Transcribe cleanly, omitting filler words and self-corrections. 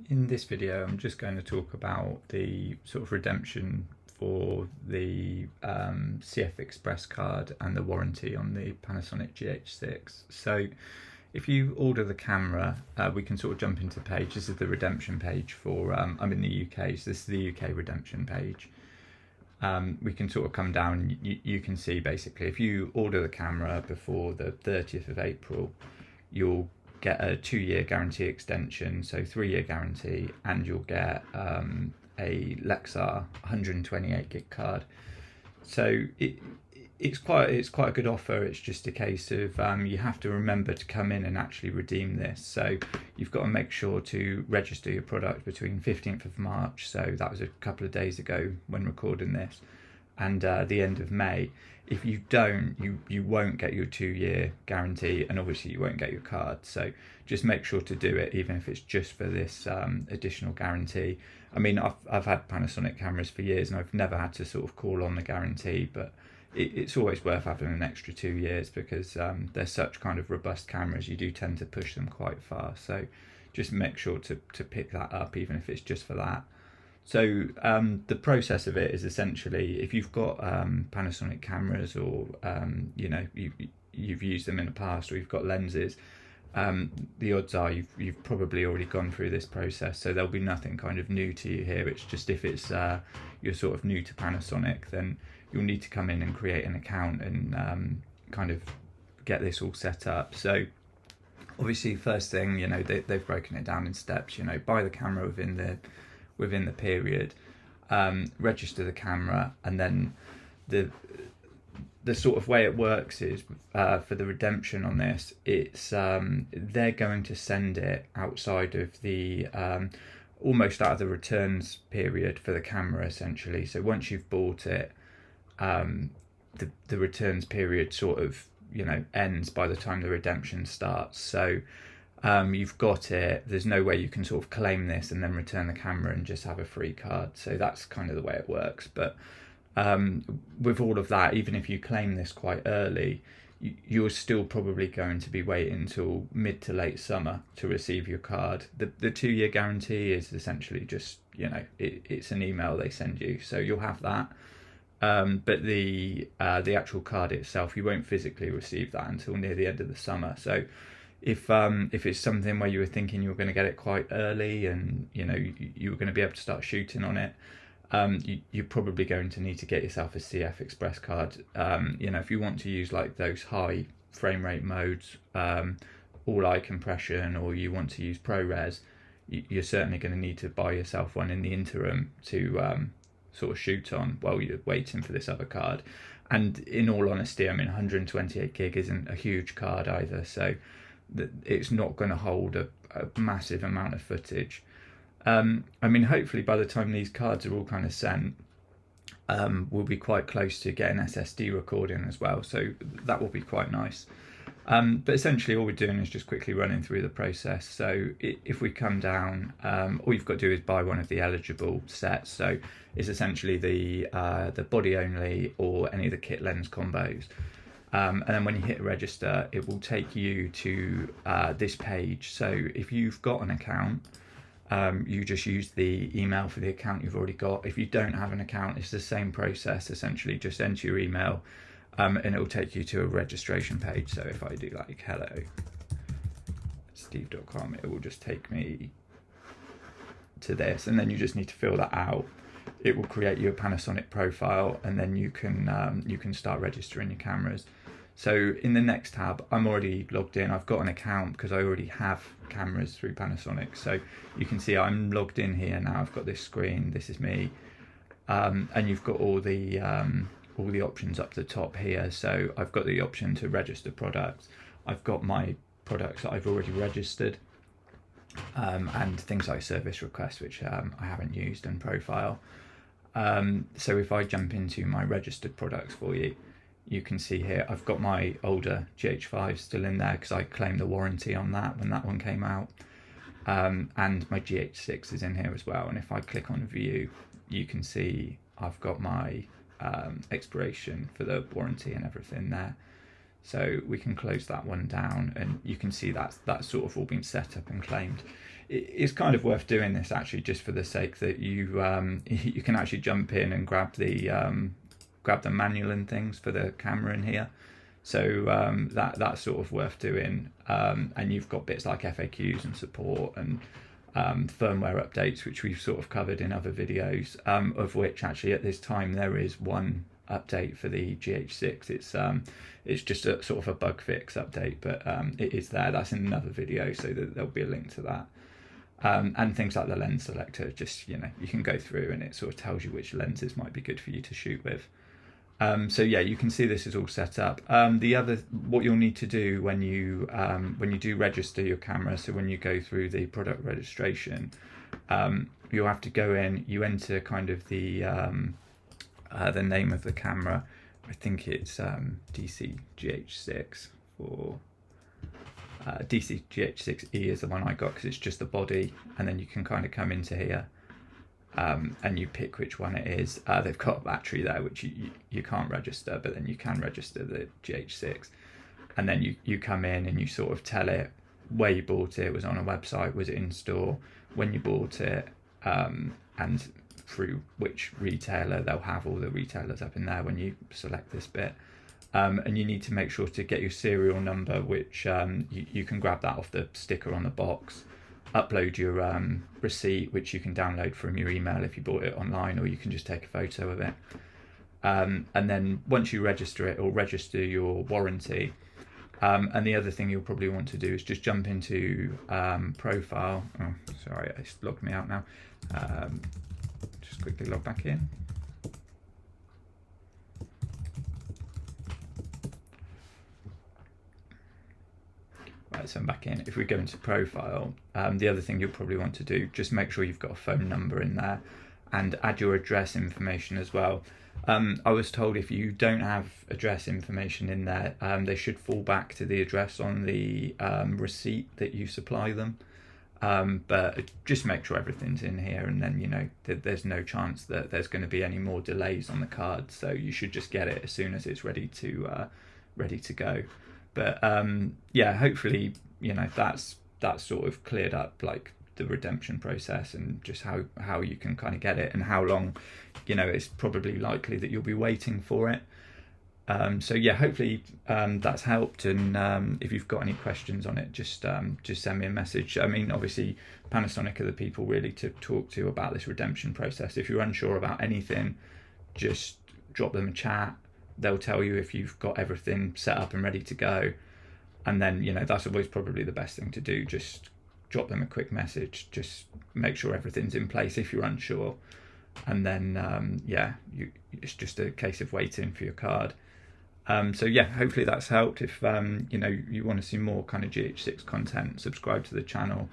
In this video, I'm just going to talk about the sort of redemption for the CF Express card and the warranty on the Panasonic GH6. So if you order the camera, we can sort of jump into the page. This is the redemption page for, I'm in the UK, so this is the UK redemption page. We can sort of come down, you can see basically if you order the camera before the 30th of April, you'll get a 2-year guarantee extension, so 3-year guarantee, and you'll get a Lexar 128 gig card. So it's quite a good offer. It's just a case of you have to remember to come in and actually redeem this. So you've got to make sure to register your product between 15th of March, so that was a couple of days ago when recording this, and the end of May. If you don't, you won't get your 2-year guarantee, and obviously you won't get your card. So just make sure to do it, even if it's just for this additional guarantee. I mean, I've had Panasonic cameras for years and I've never had to sort of call on the guarantee, but it's always worth having an extra 2 years because they're such kind of robust cameras. You do tend to push them quite far. So just make sure to pick that up, even if it's just for that. So the process of it is essentially, if you've got Panasonic cameras, or you've used them in the past, or you've got lenses, the odds are you've probably already gone through this process, so there'll be nothing kind of new to you here. It's just if it's you're sort of new to Panasonic, then you'll need to come in and create an account and kind of get this all set up. So obviously first thing, they've broken it down in steps. Buy the camera within the period, register the camera, and then the sort of way it works is for the redemption on this, it's they're going to send it outside of the almost out of the returns period for the camera, essentially. So once you've bought it, the returns period sort of ends by the time the redemption starts. So you've got it, there's no way you can sort of claim this and then return the camera and just have a free card. So that's kind of the way it works. But with all of that, even if you claim this quite early, you're still probably going to be waiting until mid to late summer to receive your card. The 2-year guarantee is essentially just, it's an email they send you, so you'll have that. But the actual card itself, you won't physically receive that until near the end of the summer. So if it's something where you were thinking you were going to get it quite early and you were going to be able to start shooting on it, you're probably going to need to get yourself a CF Express card. If you want to use like those high frame rate modes, all eye compression, or you want to use ProRes, you're certainly going to need to buy yourself one in the interim to sort of shoot on while you're waiting for this other card. And in all honesty, I mean, 128 gig isn't a huge card either, so it's not going to hold a massive amount of footage. I mean, hopefully by the time these cards are all kind of sent, we'll be quite close to getting SSD recording as well, so that will be quite nice. But essentially all we're doing is just quickly running through the process. So if we come down, all you've got to do is buy one of the eligible sets. So it's essentially the body only or any of the kit lens combos. And then when you hit register, it will take you to this page. So if you've got an account, you just use the email for the account you've already got. If you don't have an account, it's the same process, essentially. Just enter your email, and it will take you to a registration page. So if I do like hello steve.com, it will just take me to this, and then you just need to fill that out. It will create you a Panasonic profile, and then you can start registering your cameras. So in the next tab, I'm already logged in. I've got an account because I already have cameras through Panasonic. So you can see I'm logged in here now. I've got this screen. This is me, and you've got all the options up the top here. So I've got the option to register products. I've got my products that I've already registered, and things like service requests, which I haven't used, and profile. So if I jump into my registered products for you, you can see here I've got my older GH5 still in there because I claimed the warranty on that when that one came out, and my GH6 is in here as well. And if I click on view, you can see I've got my expiration for the warranty and everything there. So we can close that one down, and you can see that's sort of all been set up and claimed. It's kind of worth doing this actually, just for the sake that you you can actually jump in and grab the manual and things for the camera in here. So that's sort of worth doing. And you've got bits like FAQs and support and firmware updates, which we've sort of covered in other videos, of which actually at this time there is one update for the GH6. It's just a sort of a bug fix update, but it is there. That's in another video, so that there'll be a link to that. And things like the lens selector, just, you can go through and it sort of tells you which lenses might be good for you to shoot with. So yeah, you can see this is all set up. What you'll need to do when you do register your camera, so when you go through the product registration, you'll have to go in, you enter kind of the name of the camera. I think it's DC GH6, or DC GH6E is the one I got, because it's just the body, and then you can kind of come into here and you pick which one it is. They've got a battery there which you can't register, but then you can register the GH6, and then you come in and you sort of tell it where you bought it. Was it on a website, was it in store, when you bought it, and through which retailer. They'll have all the retailers up in there when you select this bit. And you need to make sure to get your serial number, which you can grab that off the sticker on the box. Upload your receipt, which you can download from your email if you bought it online, or you can just take a photo of it. And then once you register it, it'll register your warranty. And the other thing you'll probably want to do is just jump into profile. Oh, sorry, it's logged me out now. Just quickly log back in. Right, so I'm back in. If we go into profile, the other thing you'll probably want to do, just make sure you've got a phone number in there, and add your address information as well. I was told if you don't have address information in there, they should fall back to the address on the receipt that you supply them. But just make sure everything's in here, and then there's no chance that there's going to be any more delays on the card, so you should just get it as soon as it's ready to go. But yeah, hopefully that's sort of cleared up like the redemption process, and just how you can kind of get it, and how long it's probably likely that you'll be waiting for it. So yeah, hopefully that's helped, and if you've got any questions on it, just send me a message. I mean, obviously Panasonic are the people really to talk to about this redemption process. If you're unsure about anything, just drop them a chat. They'll tell you if you've got everything set up and ready to go, and then that's always probably the best thing to do. Just drop them a quick message, just make sure everything's in place if you're unsure, and then yeah, it's just a case of waiting for your card. So yeah, hopefully that's helped. If you want to see more kind of GH6 content, subscribe to the channel.